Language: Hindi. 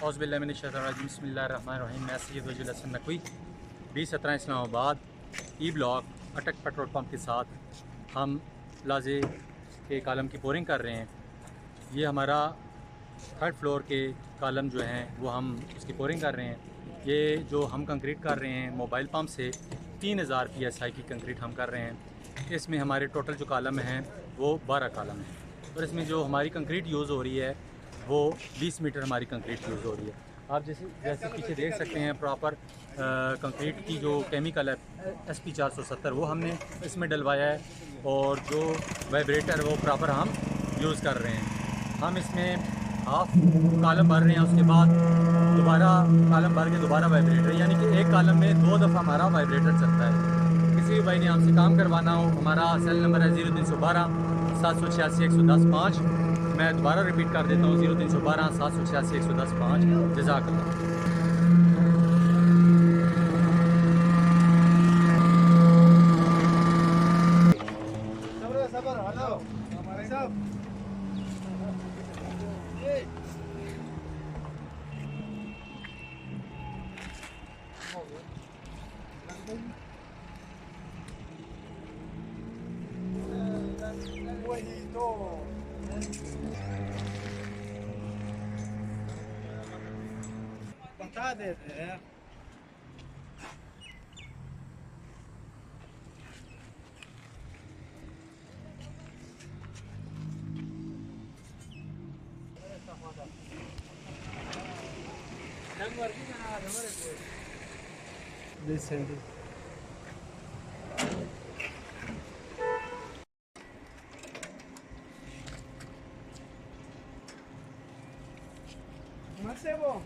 औज़ुबिल्लाहिमिनश्शैतानिर्रजीम बिस्मिल्लाहिर्रहमानिर्रहीम। मैं Syed Wajeel Hasan Naqvi B-17 Islamabad E block Attock petrol pump के साथ हम प्लाजे के कालम की बोरिंग कर रहे हैं। ये हमारा थर्ड फ्लोर के कालम जो हैं वो हम उसकी बोरिंग कर रहे हैं। ये जो हम कंक्रीट कर रहे हैं मोबाइल पंप से 3000 PSI की कंक्रीट हम कर रहे हैं। इसमें हमारे टोटल जो कालम हैं वो 12 कालम हैं और इसमें जो हमारी कंक्रीट यूज़ हो रही है वो 20 मीटर हमारी कंक्रीट यूज़ हो रही है। आप जैसे पीछे देख सकते हैं प्रॉपर कंक्रीट की जो केमिकल है SP 470 वो हमने इसमें डलवाया है और जो वाइब्रेटर वो प्रॉपर हम यूज़ कर रहे हैं। हम इसमें हाफ कालम भर रहे हैं, उसके बाद दोबारा कालम भर के दोबारा वाइब्रेटर, यानी कि एक कालम में 2 दफ़ा हमारा वाइब्रेटर चलता है। किसी भी भाई ने हमसे काम करवाना हो, हमारा सेल नंबर है 0312 786 110 5। मैं दोबारा रिपीट कर देता हूँ 0312 786 110 5। जज़ाकल्लाह। बता देते हैं। Marcelo.